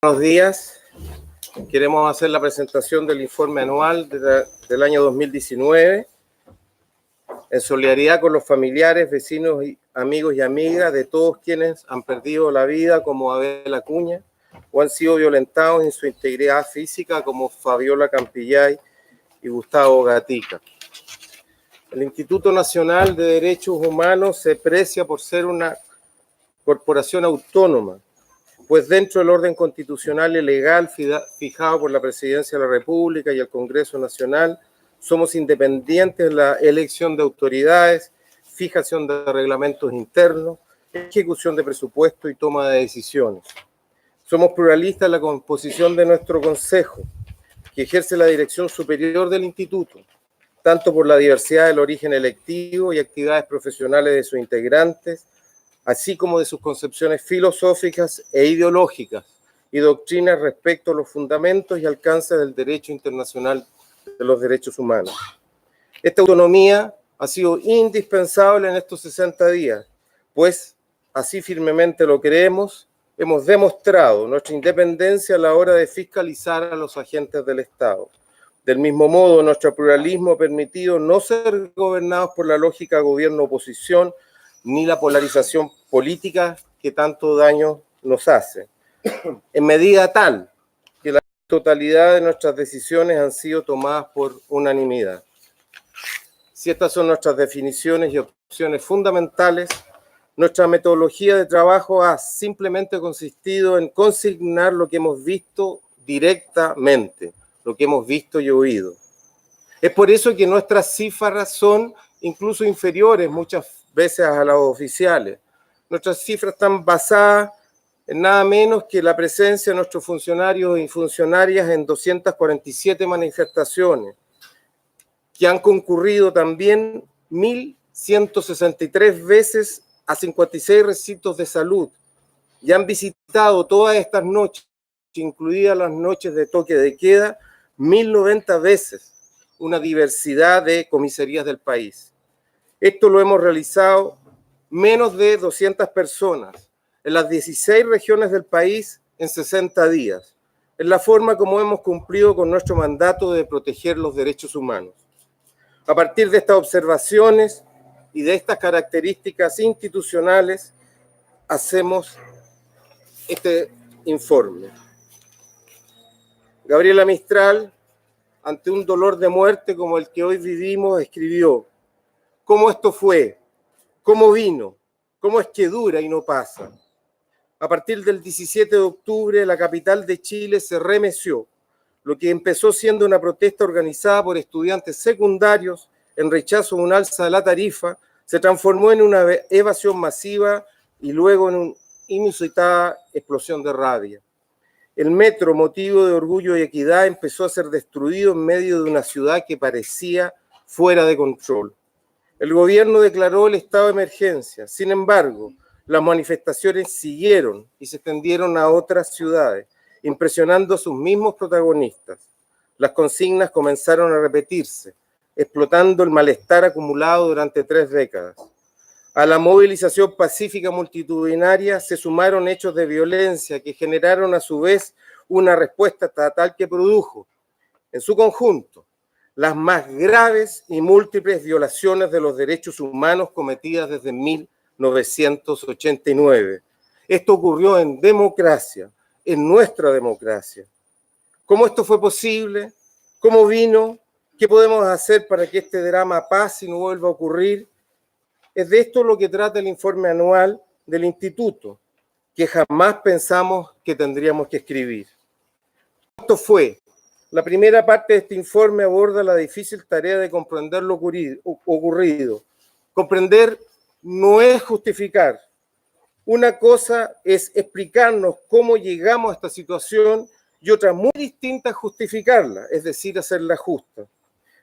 Buenos días. Queremos hacer la presentación del informe anual del año 2019 en solidaridad con los familiares, vecinos, amigos y amigas de todos quienes han perdido la vida, como Abel Acuña, o han sido violentados en su integridad física, como Fabiola Campillay y Gustavo Gatica. El Instituto Nacional de Derechos Humanos se precia por ser una corporación autónoma, pues dentro del orden constitucional y legal fijado por la Presidencia de la República y el Congreso Nacional, somos independientes en la elección de autoridades, fijación de reglamentos internos, ejecución de presupuesto y toma de decisiones. Somos pluralistas en la composición de nuestro Consejo, que ejerce la dirección superior del Instituto, tanto por la diversidad del origen electivo y actividades profesionales de sus integrantes, así como de sus concepciones filosóficas e ideológicas y doctrinas respecto a los fundamentos y alcances del derecho internacional de los derechos humanos. Esta autonomía ha sido indispensable en estos 60 días, pues así firmemente lo creemos, hemos demostrado nuestra independencia a la hora de fiscalizar a los agentes del Estado. Del mismo modo, nuestro pluralismo ha permitido no ser gobernados por la lógica gobierno-oposición, ni la polarización política que tanto daño nos hace, en medida tal que la totalidad de nuestras decisiones han sido tomadas por unanimidad. Si estas son nuestras definiciones y opciones fundamentales, nuestra metodología de trabajo ha simplemente consistido en consignar lo que hemos visto directamente, lo que hemos visto y oído. Es por eso que nuestras cifras son incluso inferiores muchas veces a las oficiales. Nuestras cifras están basadas en nada menos que la presencia de nuestros funcionarios y funcionarias en 247 manifestaciones, que han concurrido también 1.163 veces a 56 recintos de salud y han visitado todas estas noches, incluidas las noches de toque de queda, 1.090 veces una diversidad de comisarías del país. Esto lo hemos realizado menos de 200 personas en las 16 regiones del país en 60 días. Es la forma como hemos cumplido con nuestro mandato de proteger los derechos humanos. A partir de estas observaciones y de estas características institucionales, hacemos este informe. Gabriela Mistral, ante un dolor de muerte como el que hoy vivimos, escribió: ¿cómo esto fue? ¿Cómo vino? ¿Cómo es que dura y no pasa? A partir del 17 de octubre, la capital de Chile se remeció. Lo que empezó siendo una protesta organizada por estudiantes secundarios en rechazo a un alza de la tarifa, se transformó en una evasión masiva y luego en una inusitada explosión de rabia. El metro, motivo de orgullo y equidad, empezó a ser destruido en medio de una ciudad que parecía fuera de control. El gobierno declaró el estado de emergencia. Sin embargo, las manifestaciones siguieron y se extendieron a otras ciudades, impresionando a sus mismos protagonistas. Las consignas comenzaron a repetirse, explotando el malestar acumulado durante 3 décadas. A la movilización pacífica multitudinaria se sumaron hechos de violencia que generaron a su vez una respuesta estatal que produjo, en su conjunto, las más graves y múltiples violaciones de los derechos humanos cometidas desde 1989. Esto ocurrió en democracia, en nuestra democracia. ¿Cómo esto fue posible? ¿Cómo vino? ¿Qué podemos hacer para que este drama pase y no vuelva a ocurrir? Es de esto lo que trata el informe anual del Instituto, que jamás pensamos que tendríamos que escribir. Esto fue. La primera parte de este informe aborda la difícil tarea de comprender lo ocurrido. Comprender no es justificar. Una cosa es explicarnos cómo llegamos a esta situación y otra muy distinta es justificarla, es decir, hacerla justa.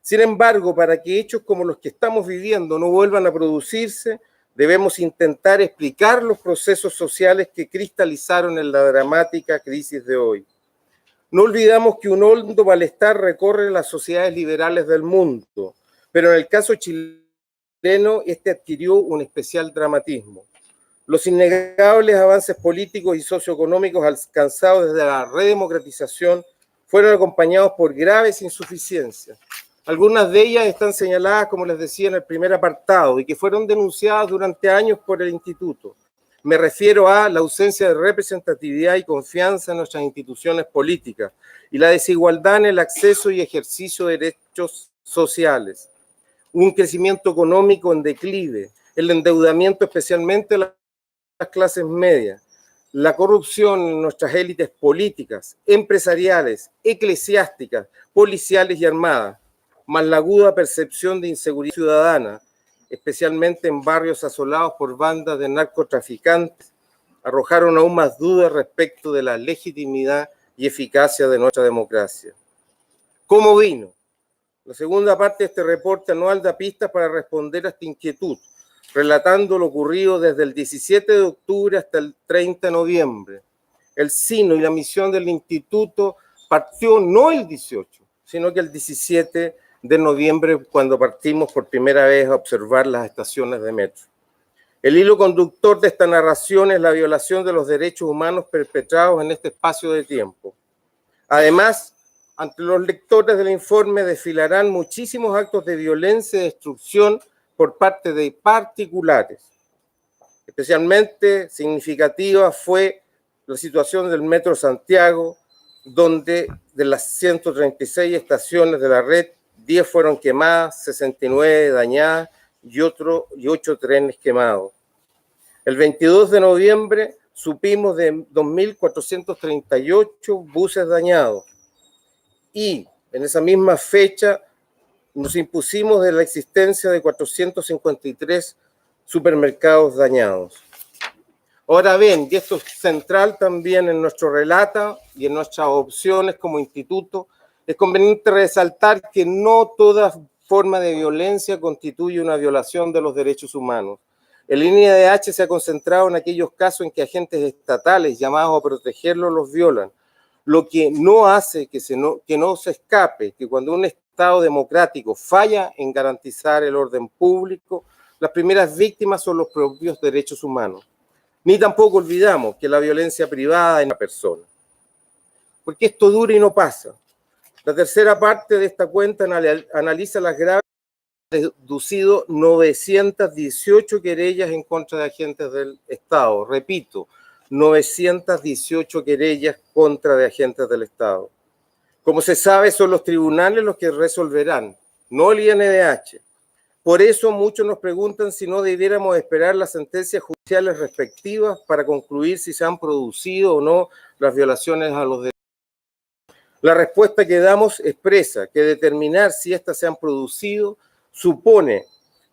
Sin embargo, para que hechos como los que estamos viviendo no vuelvan a producirse, debemos intentar explicar los procesos sociales que cristalizaron en la dramática crisis de hoy. No olvidamos que un hondo malestar recorre las sociedades liberales del mundo, pero en el caso chileno este adquirió un especial dramatismo. Los innegables avances políticos y socioeconómicos alcanzados desde la redemocratización fueron acompañados por graves insuficiencias. Algunas de ellas están señaladas, como les decía, en el primer apartado y que fueron denunciadas durante años por el Instituto. Me refiero a la ausencia de representatividad y confianza en nuestras instituciones políticas y la desigualdad en el acceso y ejercicio de derechos sociales, un crecimiento económico en declive, el endeudamiento especialmente de las clases medias, la corrupción en nuestras élites políticas, empresariales, eclesiásticas, policiales y armadas, más la aguda percepción de inseguridad ciudadana, especialmente en barrios asolados por bandas de narcotraficantes, arrojaron aún más dudas respecto de la legitimidad y eficacia de nuestra democracia. ¿Cómo vino? La segunda parte de este reporte anual da pistas para responder a esta inquietud, relatando lo ocurrido desde el 17 de octubre hasta el 30 de noviembre. El sino y la misión del Instituto partió no el 18, sino que el 17 de noviembre, cuando partimos por primera vez a observar las estaciones de metro. El hilo conductor de esta narración es la violación de los derechos humanos perpetrados en este espacio de tiempo. Además, ante los lectores del informe desfilarán muchísimos actos de violencia y destrucción por parte de particulares. Especialmente significativa fue la situación del Metro Santiago, donde de las 136 estaciones de la red, 10 fueron quemadas, 69 dañadas y 8 trenes quemados. El 22 de noviembre supimos de 2.438 buses dañados y en esa misma fecha nos impusimos de la existencia de 453 supermercados dañados. Ahora bien, y esto es central también en nuestro relato y en nuestras opciones como instituto, es conveniente resaltar que no toda forma de violencia constituye una violación de los derechos humanos. El INDH se ha concentrado en aquellos casos en que agentes estatales llamados a protegerlos los violan, lo que no hace que no se escape que cuando un Estado democrático falla en garantizar el orden público, las primeras víctimas son los propios derechos humanos. Ni tampoco olvidamos que la violencia privada en la persona. Porque esto dura y no pasa. La tercera parte de esta cuenta analiza las graves deducido 918 querellas en contra de agentes del Estado. Repito, 918 querellas contra de agentes del Estado. Como se sabe, son los tribunales los que resolverán, no el INDH. Por eso muchos nos preguntan si no debiéramos esperar las sentencias judiciales respectivas para concluir si se han producido o no las violaciones a los derechos. La respuesta que damos expresa que determinar si éstas se han producido supone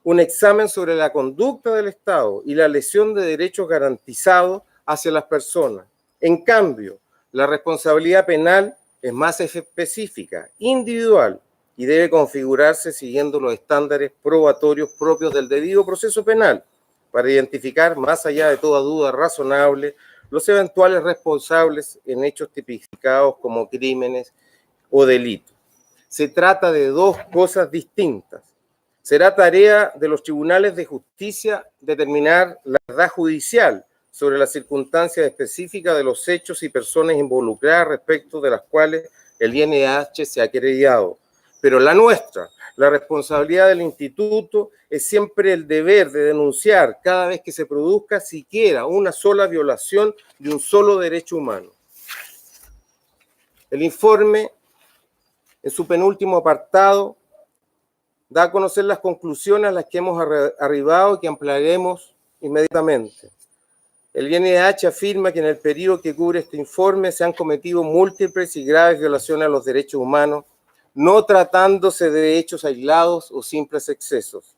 un examen sobre la conducta del Estado y la lesión de derechos garantizados hacia las personas. En cambio, la responsabilidad penal es más específica, individual, y debe configurarse siguiendo los estándares probatorios propios del debido proceso penal para identificar, más allá de toda duda razonable, los eventuales responsables en hechos tipificados como crímenes o delitos. Se trata de dos cosas distintas. Será tarea de los tribunales de justicia determinar la verdad judicial sobre las circunstancias específicas de los hechos y personas involucradas respecto de las cuales el INDH se ha querellado. Pero la nuestra, la responsabilidad del instituto, es siempre el deber de denunciar cada vez que se produzca siquiera una sola violación de un solo derecho humano. El informe, en su penúltimo apartado, da a conocer las conclusiones a las que hemos arribado y que ampliaremos inmediatamente. El INDH afirma que en el periodo que cubre este informe se han cometido múltiples y graves violaciones a los derechos humanos, no tratándose de hechos aislados o simples excesos.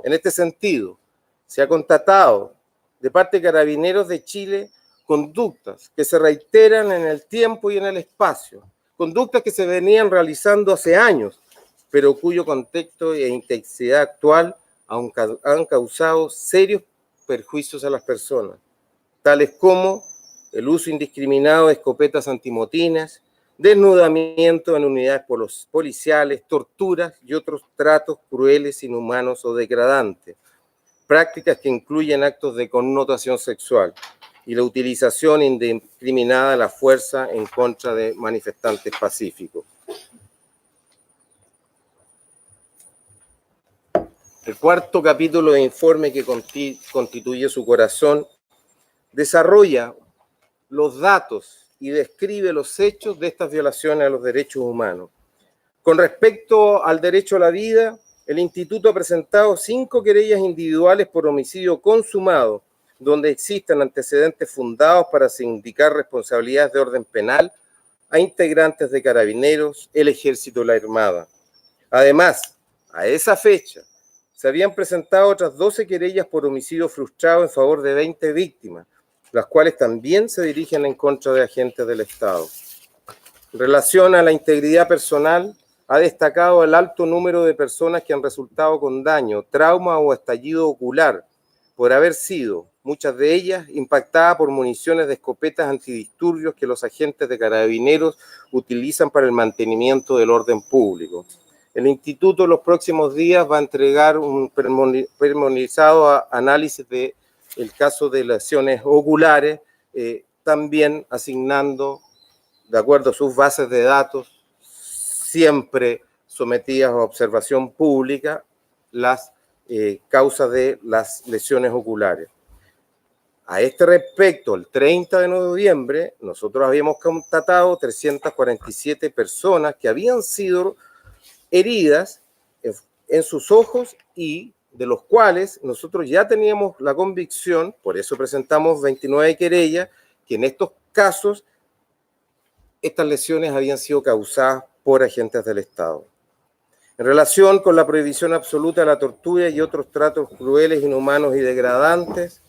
En este sentido, se ha constatado de parte de Carabineros de Chile conductas que se reiteran en el tiempo y en el espacio, conductas que se venían realizando hace años, pero cuyo contexto e intensidad actual han causado serios perjuicios a las personas, tales como el uso indiscriminado de escopetas antimotinas, desnudamiento en unidades policiales, torturas y otros tratos crueles, inhumanos o degradantes, prácticas que incluyen actos de connotación sexual y la utilización indiscriminada de la fuerza en contra de manifestantes pacíficos. El cuarto capítulo de informe que constituye su corazón desarrolla los datos y describe los hechos de estas violaciones a los derechos humanos. Con respecto al derecho a la vida, el Instituto ha presentado 5 querellas individuales por homicidio consumado, donde existen antecedentes fundados para sindicar responsabilidades de orden penal a integrantes de Carabineros, el Ejército y la Armada. Además, a esa fecha, se habían presentado otras 12 querellas por homicidio frustrado en favor de 20 víctimas, las cuales también se dirigen en contra de agentes del Estado. En relación a la integridad personal, ha destacado el alto número de personas que han resultado con daño, trauma o estallido ocular por haber sido, muchas de ellas, impactadas por municiones de escopetas antidisturbios que los agentes de Carabineros utilizan para el mantenimiento del orden público. El Instituto en los próximos días va a entregar un pormenorizado análisis del caso de lesiones oculares, también asignando, de acuerdo a sus bases de datos, siempre sometidas a observación pública, las causas de las lesiones oculares. A este respecto, el 30 de noviembre, nosotros habíamos constatado 347 personas que habían sido heridas en sus ojos y de los cuales nosotros ya teníamos la convicción, por eso presentamos 29 querellas, que en estos casos estas lesiones habían sido causadas por agentes del Estado. En relación con la prohibición absoluta de la tortura y otros tratos crueles, inhumanos y degradantes,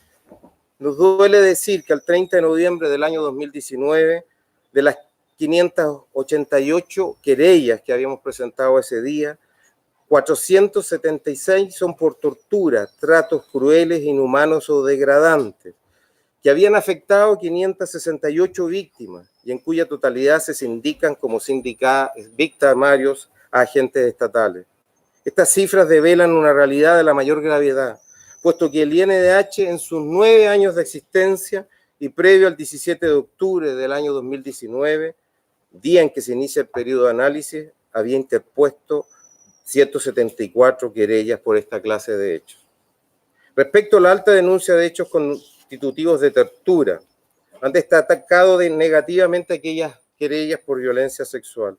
nos duele decir que al 30 de noviembre del año 2019, de las 588 querellas que habíamos presentado ese día, 476 son por tortura, tratos crueles, inhumanos o degradantes, que habían afectado 568 víctimas y en cuya totalidad se sindican como victimarios a agentes estatales. Estas cifras develan una realidad de la mayor gravedad, puesto que el INDH en sus 9 años de existencia y previo al 17 de octubre del año 2019, día en que se inicia el periodo de análisis, había interpuesto 174 querellas por esta clase de hechos. Respecto a la alta denuncia de hechos constitutivos de tortura, han destacado negativamente aquellas querellas por violencia sexual.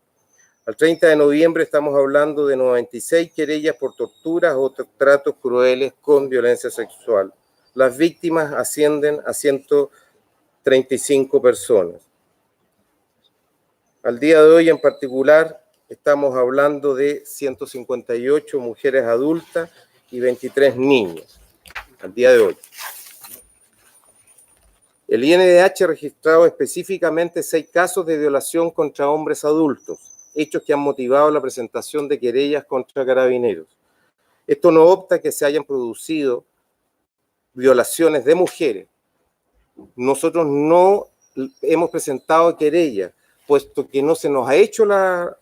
Al 30 de noviembre estamos hablando de 96 querellas por torturas o tratos crueles con violencia sexual. Las víctimas ascienden a 135 personas. Al día de hoy en particular estamos hablando de 158 mujeres adultas y 23 niños. Al día de hoy. El INDH ha registrado específicamente 6 casos de violación contra hombres adultos, hechos que han motivado la presentación de querellas contra Carabineros. Esto no obsta que se hayan producido violaciones de mujeres. Nosotros no hemos presentado querellas, puesto que no se nos ha hecho la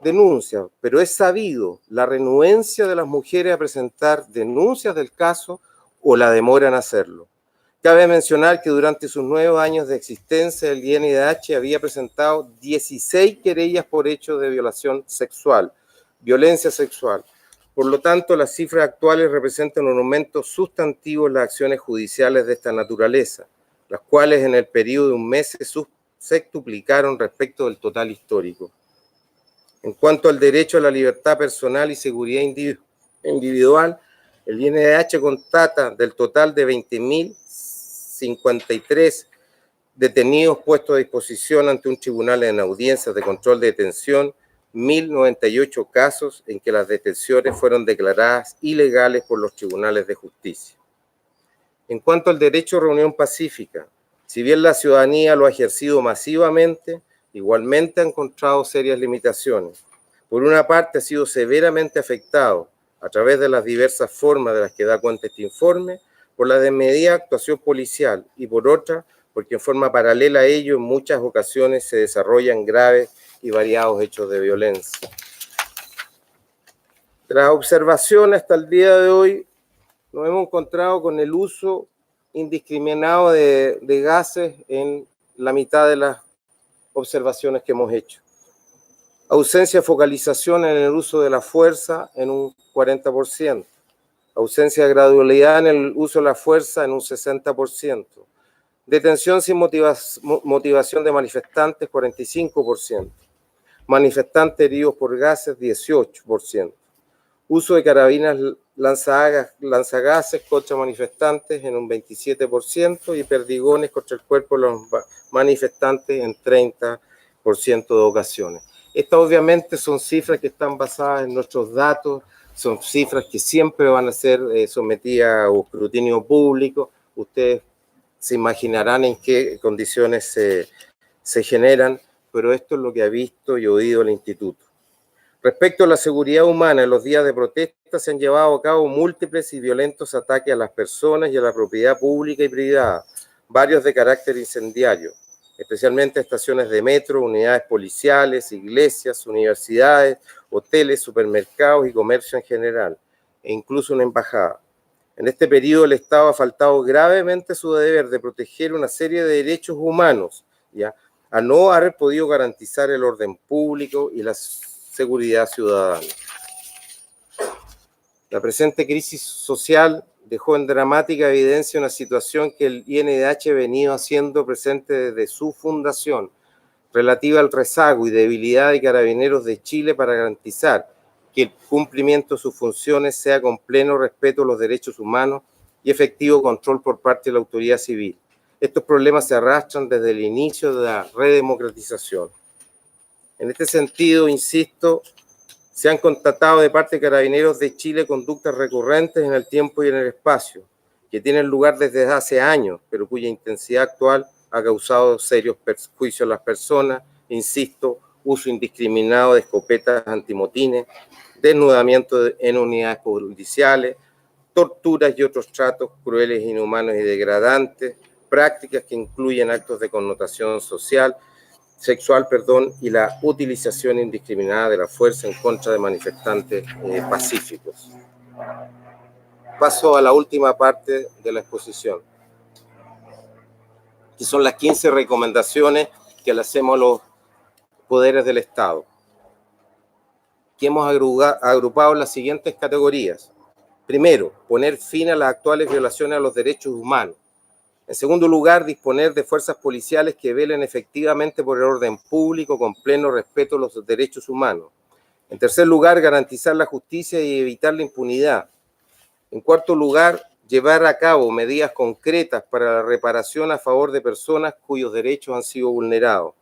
denuncia, pero es sabido la renuencia de las mujeres a presentar denuncias del caso o la demora en hacerlo. Cabe mencionar que durante sus 9 años de existencia, el INDH había presentado 16 querellas por hechos de violación sexual, violencia sexual. Por lo tanto, las cifras actuales representan un aumento sustantivo en las acciones judiciales de esta naturaleza, las cuales en el periodo de un mes se sextuplicaron respecto del total histórico. En cuanto al derecho a la libertad personal y seguridad individual, el INDH constata del total de 20.053 detenidos puestos a disposición ante un tribunal en audiencias de control de detención, 1.098 casos en que las detenciones fueron declaradas ilegales por los tribunales de justicia. En cuanto al derecho a reunión pacífica, si bien la ciudadanía lo ha ejercido masivamente, igualmente ha encontrado serias limitaciones. Por una parte, ha sido severamente afectado a través de las diversas formas de las que da cuenta este informe, por la desmedida actuación policial y por otra, porque en forma paralela a ello, en muchas ocasiones se desarrollan graves y variados hechos de violencia. Tras observación hasta el día de hoy, nos hemos encontrado con el uso indiscriminado de gases en la mitad de las observaciones que hemos hecho. Ausencia de focalización en el uso de la fuerza en un 40%. Ausencia de gradualidad en el uso de la fuerza en un 60%. Detención sin motivación de manifestantes, 45%. Manifestantes heridos por gases, 18%. Uso de carabinas lanzagases contra manifestantes en un 27% y perdigones contra el cuerpo de los manifestantes en 30% de ocasiones. Estas obviamente son cifras que están basadas en nuestros datos, son cifras que siempre van a ser sometidas a escrutinio público. Ustedes se imaginarán en qué condiciones se generan, pero esto es lo que ha visto y oído el Instituto. Respecto a la seguridad humana, en los días de protesta se han llevado a cabo múltiples y violentos ataques a las personas y a la propiedad pública y privada, varios de carácter incendiario, especialmente estaciones de metro, unidades policiales, iglesias, universidades, hoteles, supermercados y comercio en general, e incluso una embajada. En este periodo el Estado ha faltado gravemente su deber de proteger una serie de derechos humanos, ¿ya?, a no haber podido garantizar el orden público y la seguridad ciudadana. La presente crisis social dejó en dramática evidencia una situación que el INDH ha venido haciendo presente desde su fundación, relativa al rezago y debilidad de Carabineros de Chile para garantizar que el cumplimiento de sus funciones sea con pleno respeto a los derechos humanos y efectivo control por parte de la autoridad civil. Estos problemas se arrastran desde el inicio de la redemocratización. En este sentido, insisto, se han constatado de parte de Carabineros de Chile conductas recurrentes en el tiempo y en el espacio, que tienen lugar desde hace años, pero cuya intensidad actual ha causado serios perjuicios a las personas, insisto, uso indiscriminado de escopetas antimotines, desnudamiento en unidades policiales, torturas y otros tratos crueles, inhumanos y degradantes, prácticas que incluyen actos de connotación sexual, y la utilización indiscriminada de la fuerza en contra de manifestantes pacíficos. Paso a la última parte de la exposición, que son las 15 recomendaciones que le hacemos a los poderes del Estado, que hemos agrupado en las siguientes categorías. Primero, poner fin a las actuales violaciones a los derechos humanos. En segundo lugar, disponer de fuerzas policiales que velen efectivamente por el orden público con pleno respeto a los derechos humanos. En tercer lugar, garantizar la justicia y evitar la impunidad. En cuarto lugar, llevar a cabo medidas concretas para la reparación a favor de personas cuyos derechos han sido vulnerados.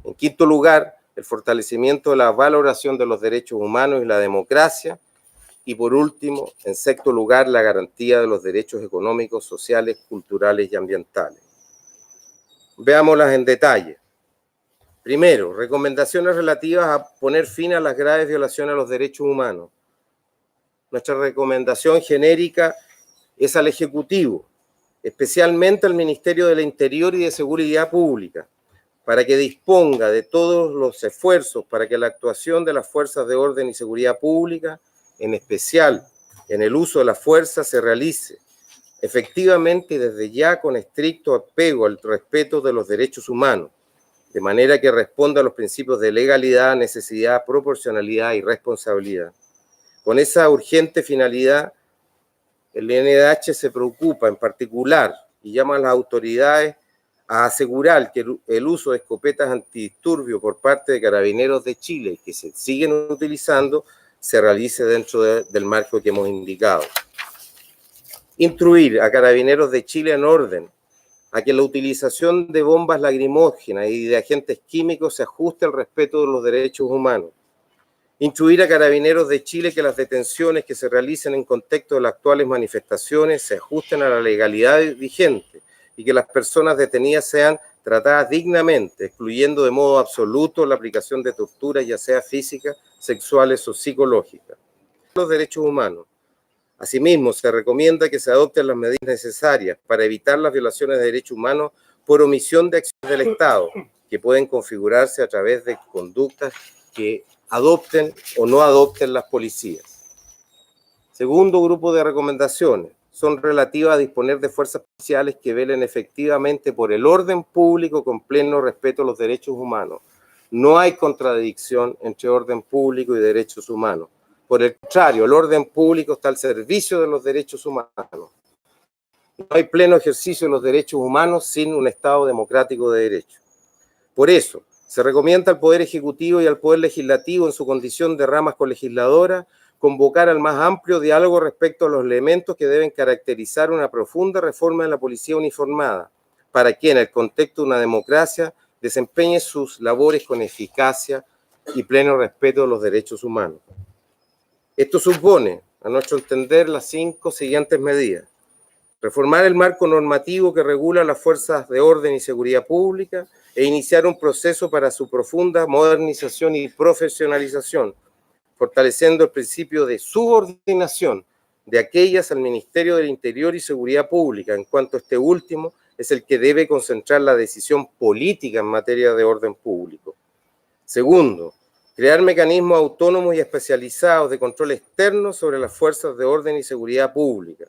En quinto lugar, el fortalecimiento de la valoración de los derechos humanos y la democracia. Y por último, en sexto lugar, la garantía de los derechos económicos, sociales, culturales y ambientales. Veámoslas en detalle. Primero, recomendaciones relativas a poner fin a las graves violaciones a los derechos humanos. Nuestra recomendación genérica es al Ejecutivo, especialmente al Ministerio del Interior y de Seguridad Pública, para que disponga de todos los esfuerzos para que la actuación de las fuerzas de orden y seguridad pública, en especial en el uso de la fuerza, se realice efectivamente y desde ya con estricto apego al respeto de los derechos humanos, de manera que responda a los principios de legalidad, necesidad, proporcionalidad y responsabilidad. Con esa urgente finalidad, el INDH se preocupa en particular y llama a las autoridades a asegurar que el uso de escopetas antidisturbios por parte de Carabineros de Chile, que se siguen utilizando, se realice dentro del marco que hemos indicado. Instruir a Carabineros de Chile en orden a que la utilización de bombas lacrimógenas y de agentes químicos se ajuste al respeto de los derechos humanos. Instruir a Carabineros de Chile que las detenciones que se realicen en contexto de las actuales manifestaciones se ajusten a la legalidad vigente y que las personas detenidas sean tratadas dignamente, excluyendo de modo absoluto la aplicación de torturas, ya sea físicas, sexuales o psicológicas. Los derechos humanos. Asimismo, se recomienda que se adopten las medidas necesarias para evitar las violaciones de derechos humanos por omisión de acciones del Estado, que pueden configurarse a través de conductas que adopten o no adopten las policías. Segundo grupo de recomendaciones, son relativas a disponer de fuerzas policiales que velen efectivamente por el orden público con pleno respeto a los derechos humanos. No hay contradicción entre orden público y derechos humanos. Por el contrario, el orden público está al servicio de los derechos humanos. No hay pleno ejercicio de los derechos humanos sin un Estado democrático de derecho. Por eso, se recomienda al Poder Ejecutivo y al Poder Legislativo, en su condición de ramas colegisladoras, convocar al más amplio diálogo respecto a los elementos que deben caracterizar una profunda reforma de la policía uniformada, para que en el contexto de una democracia desempeñe sus labores con eficacia y pleno respeto a los derechos humanos. Esto supone, a nuestro entender, las 5 siguientes medidas. Reformar el marco normativo que regula las fuerzas de orden y seguridad pública e iniciar un proceso para su profunda modernización y profesionalización, fortaleciendo el principio de subordinación de aquellas al Ministerio del Interior y Seguridad Pública, en cuanto este último es el que debe concentrar la decisión política en materia de orden público. Segundo, crear mecanismos autónomos y especializados de control externo sobre las fuerzas de orden y seguridad pública.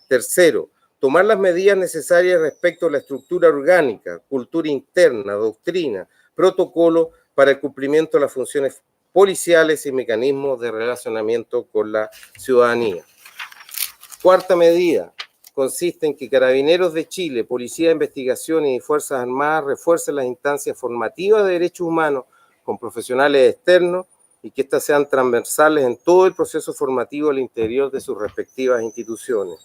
Tercero, tomar las medidas necesarias respecto a la estructura orgánica, cultura interna, doctrina, protocolo para el cumplimiento de las funciones policiales y mecanismos de relacionamiento con la ciudadanía. Cuarta medida consiste en que Carabineros de Chile, Policía de Investigación y Fuerzas Armadas refuercen las instancias formativas de derechos humanos con profesionales externos y que éstas sean transversales en todo el proceso formativo al interior de sus respectivas instituciones.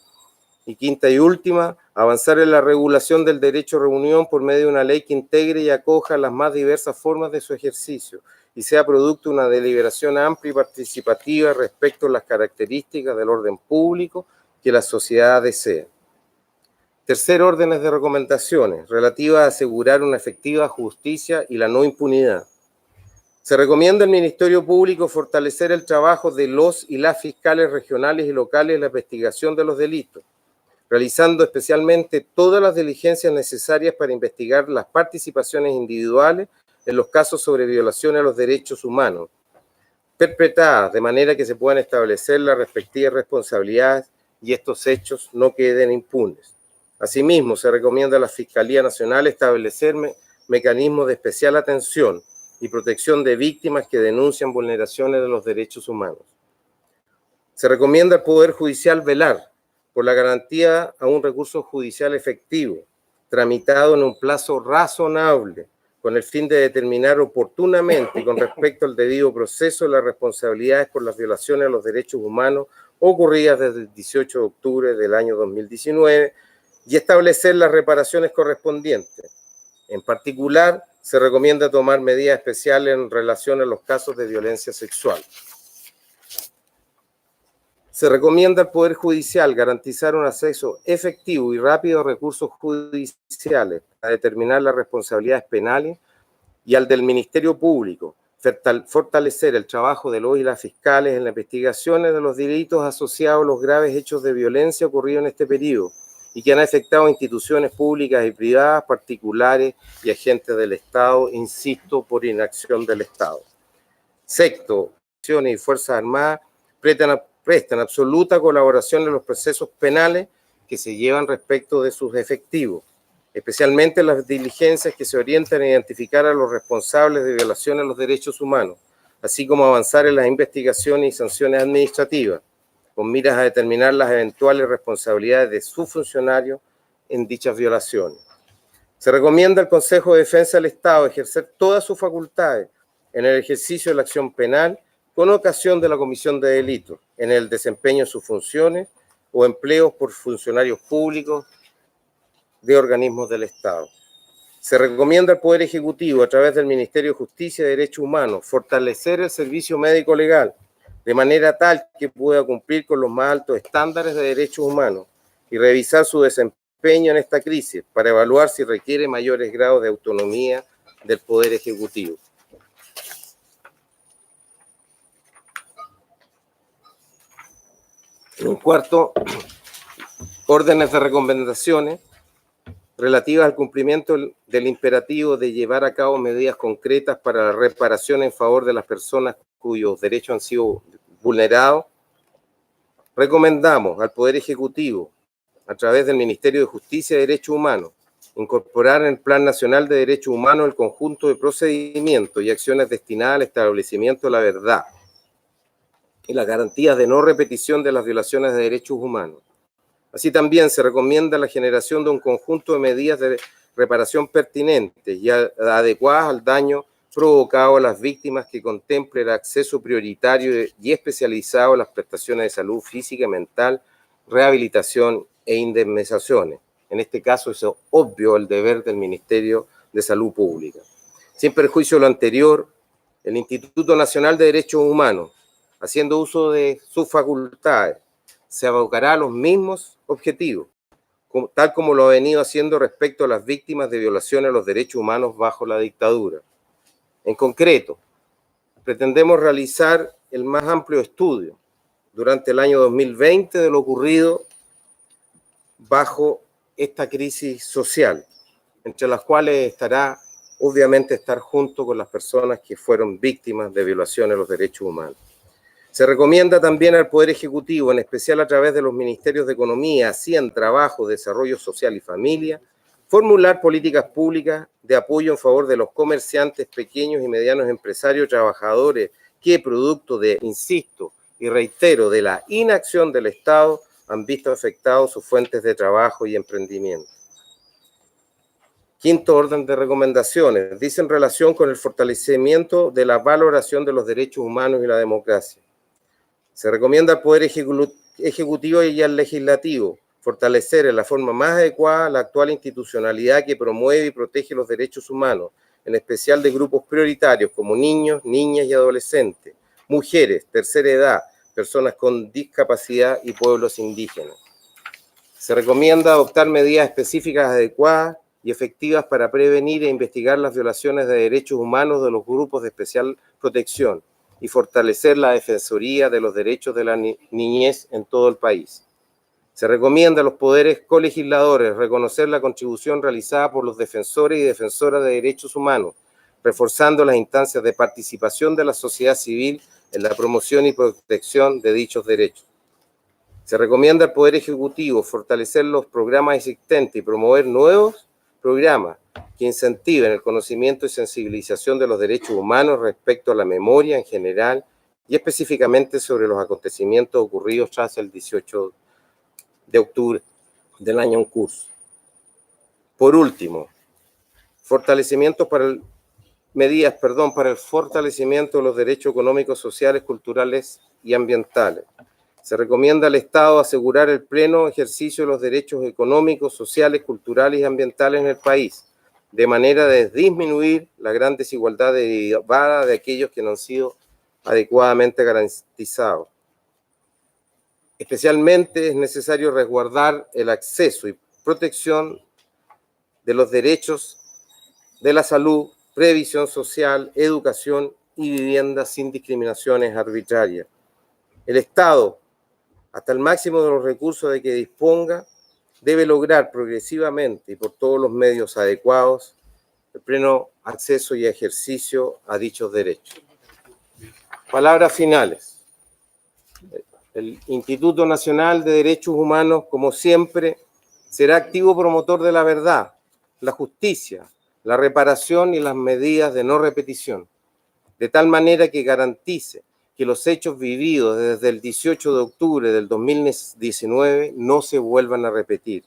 Y quinta y última, avanzar en la regulación del derecho a reunión por medio de una ley que integre y acoja las más diversas formas de su ejercicio y sea producto de una deliberación amplia y participativa respecto a las características del orden público que la sociedad desea. Tercer orden de recomendaciones relativas a asegurar una efectiva justicia y la no impunidad. Se recomienda al Ministerio Público fortalecer el trabajo de los y las fiscales regionales y locales en la investigación de los delitos, realizando especialmente todas las diligencias necesarias para investigar las participaciones individuales en los casos sobre violaciones a los derechos humanos, perpetradas de manera que se puedan establecer las respectivas responsabilidades y estos hechos no queden impunes. Asimismo, se recomienda a la Fiscalía Nacional establecer mecanismos de especial atención y protección de víctimas que denuncian vulneraciones de los derechos humanos. Se recomienda al Poder Judicial velar por la garantía a un recurso judicial efectivo, tramitado en un plazo razonable, con el fin de determinar oportunamente y con respecto al debido proceso las responsabilidades por las violaciones a los derechos humanos ocurridas desde el 18 de octubre del año 2019 y establecer las reparaciones correspondientes. En particular, se recomienda tomar medidas especiales en relación a los casos de violencia sexual. Se recomienda al Poder Judicial garantizar un acceso efectivo y rápido a recursos judiciales para determinar las responsabilidades penales y al del Ministerio Público, fortalecer el trabajo de los y las fiscales en las investigaciones de los delitos asociados a los graves hechos de violencia ocurridos en este periodo y que han afectado a instituciones públicas y privadas, particulares y agentes del Estado, insisto, por inacción del Estado. Sexto, acciones y Fuerzas Armadas prestan absoluta colaboración en los procesos penales que se llevan respecto de sus efectivos, especialmente las diligencias que se orientan a identificar a los responsables de violaciones a los derechos humanos, así como avanzar en las investigaciones y sanciones administrativas, con miras a determinar las eventuales responsabilidades de sus funcionarios en dichas violaciones. Se recomienda al Consejo de Defensa del Estado ejercer todas sus facultades en el ejercicio de la acción penal con ocasión de la comisión de delitos, en el desempeño de sus funciones o empleos por funcionarios públicos de organismos del Estado. Se recomienda al Poder Ejecutivo, a través del Ministerio de Justicia y Derechos Humanos, fortalecer el servicio médico legal de manera tal que pueda cumplir con los más altos estándares de derechos humanos y revisar su desempeño en esta crisis para evaluar si requiere mayores grados de autonomía del Poder Ejecutivo. Un cuarto, órdenes de recomendaciones relativas al cumplimiento del imperativo de llevar a cabo medidas concretas para la reparación en favor de las personas cuyos derechos han sido vulnerados. Recomendamos al Poder Ejecutivo a través del Ministerio de Justicia y Derechos Humanos, incorporar en el Plan Nacional de Derechos Humanos el conjunto de procedimientos y acciones destinadas al establecimiento de la verdad y las garantías de no repetición de las violaciones de derechos humanos. Así también se recomienda la generación de un conjunto de medidas de reparación pertinentes y adecuadas al daño provocado a las víctimas, que contemple el acceso prioritario y especializado a las prestaciones de salud física y mental, rehabilitación e indemnizaciones. En este caso es obvio el deber del Ministerio de Salud Pública. Sin perjuicio de lo anterior, el Instituto Nacional de Derechos Humanos, haciendo uso de sus facultades, se abocará a los mismos objetivos, tal como lo ha venido haciendo respecto a las víctimas de violaciones a los derechos humanos bajo la dictadura. En concreto, pretendemos realizar el más amplio estudio durante el año 2020 de lo ocurrido bajo esta crisis social, entre las cuales estará, obviamente, estar junto con las personas que fueron víctimas de violaciones a los derechos humanos. Se recomienda también al Poder Ejecutivo, en especial a través de los Ministerios de Economía, Hacienda, Trabajo, Desarrollo Social y Familia, formular políticas públicas de apoyo en favor de los comerciantes, pequeños y medianos empresarios, trabajadores que, producto de, insisto y reitero, de la inacción del Estado, han visto afectados sus fuentes de trabajo y emprendimiento. Quinto orden de recomendaciones, dice en relación con el fortalecimiento de la valoración de los derechos humanos y la democracia. Se recomienda al Poder Ejecutivo y al Legislativo fortalecer en la forma más adecuada la actual institucionalidad que promueve y protege los derechos humanos, en especial de grupos prioritarios como niños, niñas y adolescentes, mujeres, tercera edad, personas con discapacidad y pueblos indígenas. Se recomienda adoptar medidas específicas adecuadas y efectivas para prevenir e investigar las violaciones de derechos humanos de los grupos de especial protección y fortalecer la defensoría de los derechos de la niñez en todo el país. Se recomienda a los poderes colegisladores reconocer la contribución realizada por los defensores y defensoras de derechos humanos, reforzando las instancias de participación de la sociedad civil en la promoción y protección de dichos derechos. Se recomienda al Poder Ejecutivo fortalecer los programas existentes y promover nuevos programas que incentiven el conocimiento y sensibilización de los derechos humanos respecto a la memoria en general y específicamente sobre los acontecimientos ocurridos tras el 18 de octubre del año en curso. Por último, medidas para el fortalecimiento de los derechos económicos, sociales, culturales y ambientales. Se recomienda al Estado asegurar el pleno ejercicio de los derechos económicos, sociales, culturales y ambientales en el país, de manera de disminuir la gran desigualdad derivada de aquellos que no han sido adecuadamente garantizados. Especialmente es necesario resguardar el acceso y protección de los derechos de la salud, previsión social, educación y vivienda sin discriminaciones arbitrarias. El Estado, hasta el máximo de los recursos de que disponga, debe lograr progresivamente y por todos los medios adecuados el pleno acceso y ejercicio a dichos derechos. Palabras finales. El Instituto Nacional de Derechos Humanos, como siempre, será activo promotor de la verdad, la justicia, la reparación y las medidas de no repetición, de tal manera que garantice que los hechos vividos desde el 18 de octubre del 2019 no se vuelvan a repetir,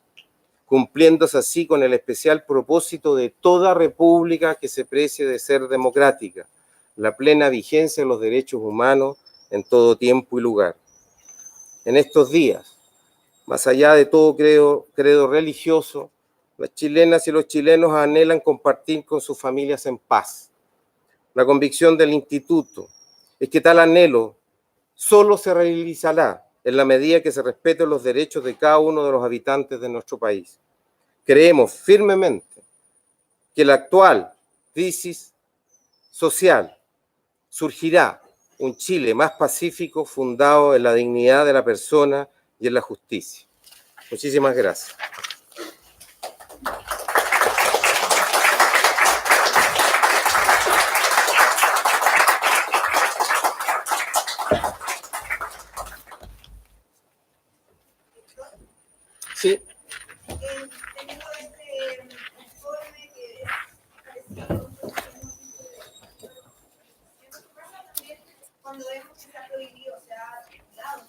cumpliéndose así con el especial propósito de toda república que se precie de ser democrática, la plena vigencia de los derechos humanos en todo tiempo y lugar. En estos días, más allá de todo credo religioso, las chilenas y los chilenos anhelan compartir con sus familias en paz. La convicción del Instituto es que tal anhelo solo se realizará en la medida que se respeten los derechos de cada uno de los habitantes de nuestro país. Creemos firmemente que la actual crisis social surgirá un Chile más pacífico, fundado en la dignidad de la persona y en la justicia. Muchísimas gracias. Sí. cuando vemos que se ha prohibido, se ha regulado,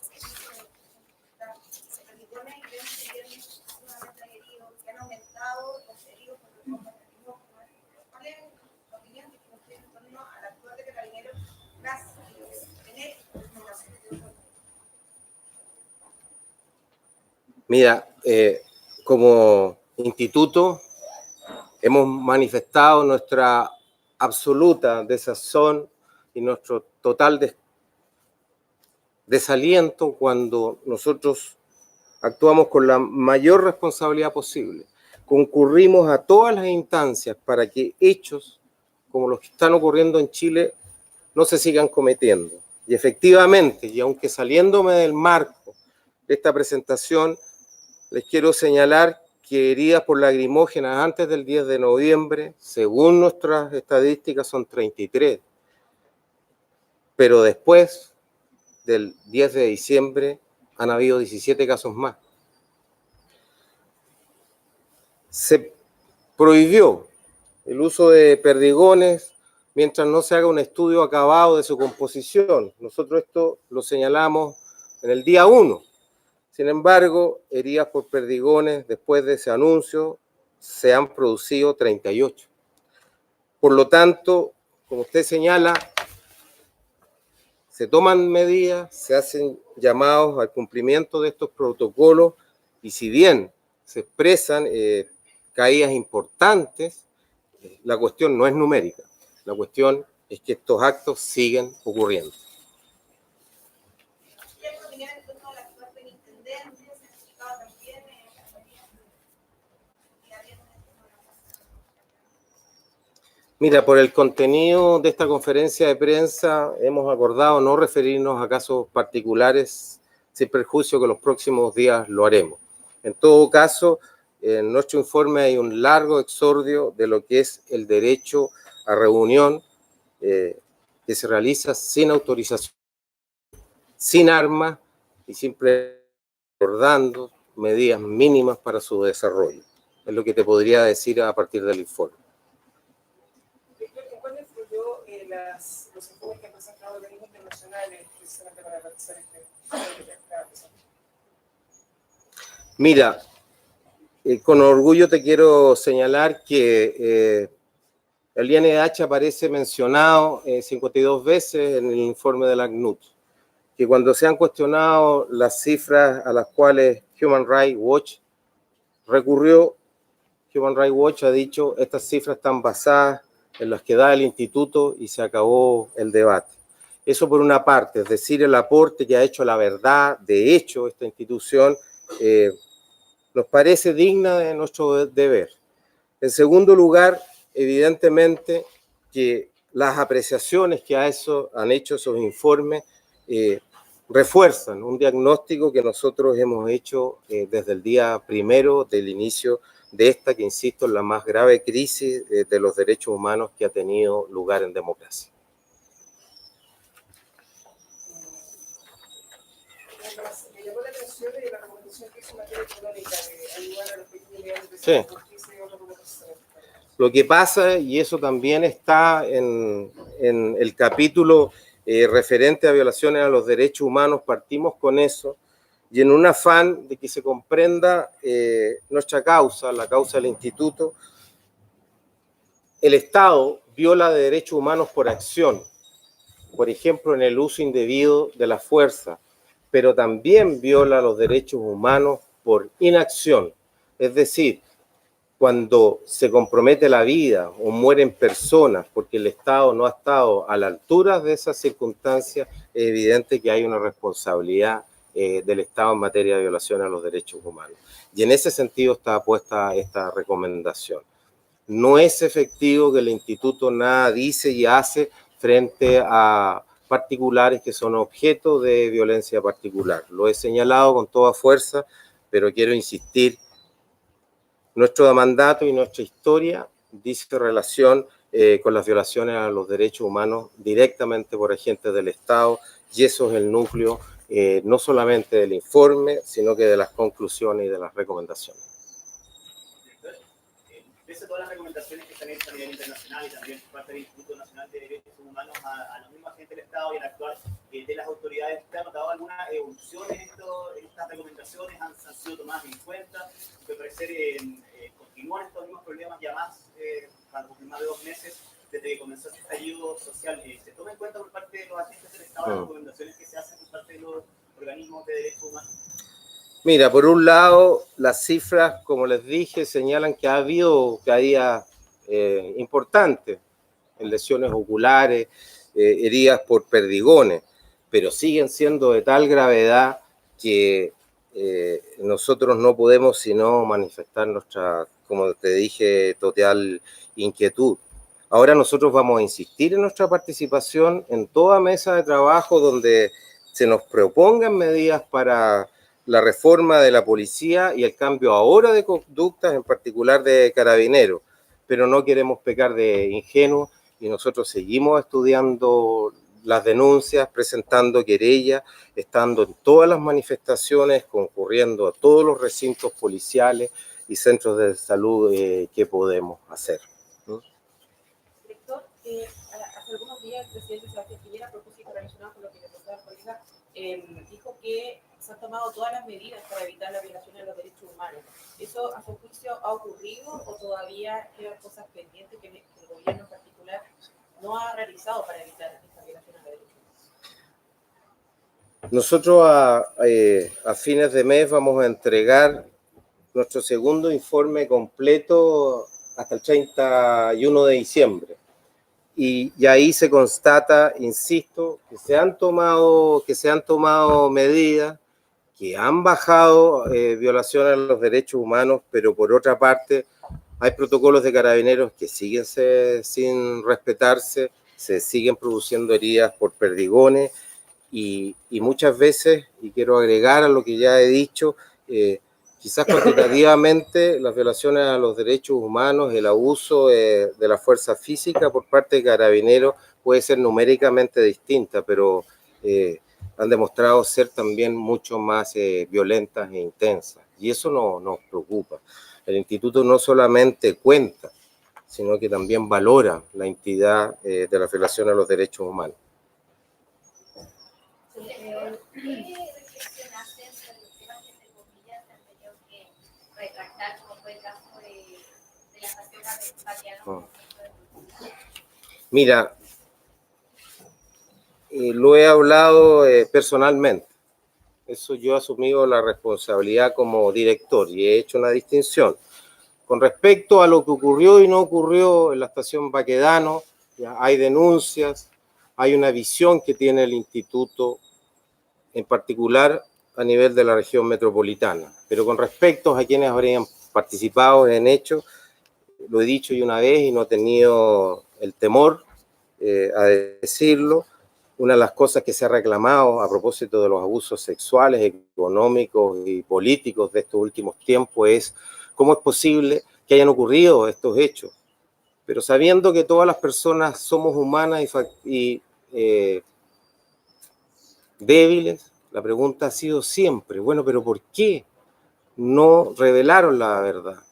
se permitione y vemos que tienen sumamente heridos, que han aumentado los heridos por los mecanismos. ¿Cuál es la opinión que tienen en torno al actuar de Carabineros tras tener información? Mira, como instituto hemos manifestado nuestra absoluta desazón y nuestro total desaliento cuando nosotros actuamos con la mayor responsabilidad posible. Concurrimos a todas las instancias para que hechos como los que están ocurriendo en Chile no se sigan cometiendo. Y efectivamente, y aunque saliéndome del marco de esta presentación, les quiero señalar que heridas por lacrimógenas antes del 10 de noviembre, según nuestras estadísticas, son 33. Pero después del 10 de diciembre han habido 17 casos más. Se prohibió el uso de perdigones mientras no se haga un estudio acabado de su composición. Nosotros esto lo señalamos en el día 1. Sin embargo, heridas por perdigones después de ese anuncio se han producido 38. Por lo tanto, como usted señala, se toman medidas, se hacen llamados al cumplimiento de estos protocolos y si bien se expresan caídas importantes, la cuestión no es numérica, la cuestión es que estos actos siguen ocurriendo. Mira, por el contenido de esta conferencia de prensa hemos acordado no referirnos a casos particulares, sin perjuicio que los próximos días lo haremos. En todo caso, en nuestro informe hay un largo exordio de lo que es el derecho a reunión que se realiza sin autorización, sin armas y siempre acordando medidas mínimas para su desarrollo. Es lo que te podría decir a partir del informe. ¿Cuándo influyó los informes que han presentado organismos internacionales precisamente para realizar este? Mira, con orgullo te quiero señalar que el INDH aparece mencionado 52 veces en el informe de la ACNUD, que cuando se han cuestionado las cifras a las cuales Human Rights Watch recurrió, Human Rights Watch ha dicho estas cifras están basadas en las que da el instituto y se acabó el debate. Eso por una parte, es decir, el aporte que ha hecho la verdad, de hecho, esta institución nos parece digna de nuestro deber. En segundo lugar, evidentemente que las apreciaciones que han hecho esos informes refuerzan un diagnóstico que nosotros hemos hecho desde el día primero del inicio de esta, que insisto, es la más grave crisis de los derechos humanos que ha tenido lugar en democracia. Me llamó la atención la recomendación que hizo en materia económica de ayudar a los pequeños niveles de Sí. Lo que pasa, y eso también está en el capítulo referente a violaciones a los derechos humanos, partimos con eso, y en un afán de que se comprenda nuestra causa, la causa del instituto, el Estado viola de derechos humanos por acción, por ejemplo, en el uso indebido de la fuerza, pero también viola los derechos humanos por inacción, es decir, cuando se compromete la vida o mueren personas porque el Estado no ha estado a la altura de esas circunstancias, es evidente que hay una responsabilidad del Estado en materia de violación a los derechos humanos. Y en ese sentido está puesta esta recomendación. No es efectivo que el instituto nada dice y hace frente a particulares que son objeto de violencia particular. Lo he señalado con toda fuerza, pero quiero insistir. Nuestro mandato y nuestra historia dice relación con las violaciones a los derechos humanos directamente por agentes del Estado, y eso es el núcleo no solamente del informe, sino que de las conclusiones y de las recomendaciones. Pese a todas las recomendaciones que se han hecho a nivel internacional y también por parte del Instituto Nacional de Derechos Humanos a los mismos agentes del Estado y al actuar de las autoridades. ¿Te ha notado alguna evolución en estas recomendaciones? ¿Han sido tomadas en cuenta? Que parecer continúan estos mismos problemas ya más, más de 2 meses desde que comenzó este estallido social. ¿Se toma en cuenta por parte de los agentes del Estado las recomendaciones que se hacen por parte de los organismos de derechos humanos? Mira, por un lado, las cifras, como les dije, señalan que ha habido caídas importantes en lesiones oculares, heridas por perdigones, pero siguen siendo de tal gravedad que nosotros no podemos sino manifestar nuestra, como te dije, total inquietud. Ahora nosotros vamos a insistir en nuestra participación en toda mesa de trabajo donde se nos propongan medidas para la reforma de la policía y el cambio ahora de conductas, en particular de carabineros, pero no queremos pecar de ingenuos y nosotros seguimos estudiando las denuncias, presentando querellas, estando en todas las manifestaciones, concurriendo a todos los recintos policiales y centros de salud que podemos hacer. Director, hace algunos días el presidente Sebastián Piñera, a propósito relacionado con lo que le contaba el colega, dijo que se han tomado todas las medidas para evitar la violación de los derechos humanos. ¿Eso, a su juicio, ha ocurrido o todavía quedan cosas pendientes que el gobierno en particular no ha realizado para evitar esta violación de los derechos humanos? Nosotros a fines de mes vamos a entregar nuestro segundo informe completo hasta el 31 de diciembre. Y ahí se constata, insisto, que se han tomado medidas, que han bajado violaciones a los derechos humanos, pero por otra parte hay protocolos de carabineros que siguen sin respetarse, se siguen produciendo heridas por perdigones y muchas veces, y quiero agregar a lo que ya he dicho, quizás cuantitativamente las violaciones a los derechos humanos, el abuso de la fuerza física por parte de carabineros puede ser numéricamente distinta, pero han demostrado ser también mucho más violentas e intensas. Y eso nos preocupa. El instituto no solamente cuenta, sino que también valora la entidad de la violación a los derechos humanos. Retractar como fue el caso de la estación Baqueano. Mira, lo he hablado personalmente. Eso yo he asumido la responsabilidad como director y he hecho una distinción. Con respecto a lo que ocurrió y no ocurrió en la estación Baquedano, ya hay denuncias, hay una visión que tiene el instituto, en particular a nivel de la región metropolitana. Pero con respecto a quienes habrían participado en hechos, lo he dicho y una vez y no he tenido el temor a decirlo. Una de las cosas que se ha reclamado a propósito de los abusos sexuales, económicos y políticos de estos últimos tiempos es cómo es posible que hayan ocurrido estos hechos. Pero sabiendo que todas las personas somos humanas y débiles, la pregunta ha sido siempre, bueno, pero ¿por qué no revelaron la verdad?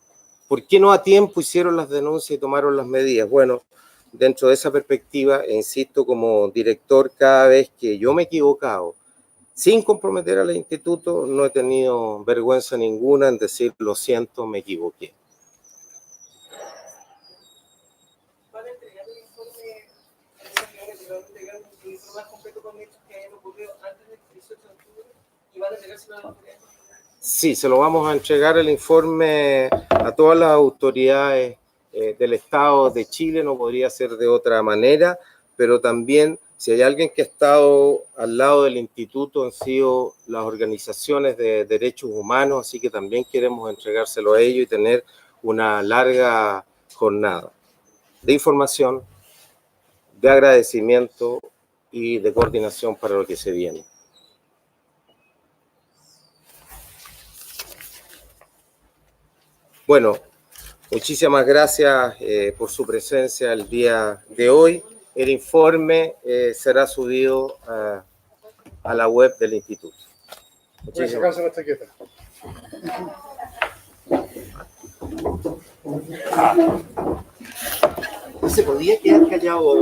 ¿Por qué no a tiempo hicieron las denuncias y tomaron las medidas? Bueno, dentro de esa perspectiva, e insisto, como director, cada vez que yo me he equivocado, sin comprometer al instituto, no he tenido vergüenza ninguna en decir, lo siento, me equivoqué. ¿Van a entregar el informe más completo con hechos que hayan ocurrido antes del 18 de octubre y van a entregárselo a las autoridades? Sí, se lo vamos a entregar el informe a todas las autoridades del Estado de Chile, no podría ser de otra manera, pero también si hay alguien que ha estado al lado del instituto han sido las organizaciones de derechos humanos, así que también queremos entregárselo a ellos y tener una larga jornada de información, de agradecimiento y de coordinación para lo que se viene. Bueno, muchísimas gracias por su presencia el día de hoy. El informe será subido a la web del instituto. Muchísimas gracias. ¿Se podía quedar callado?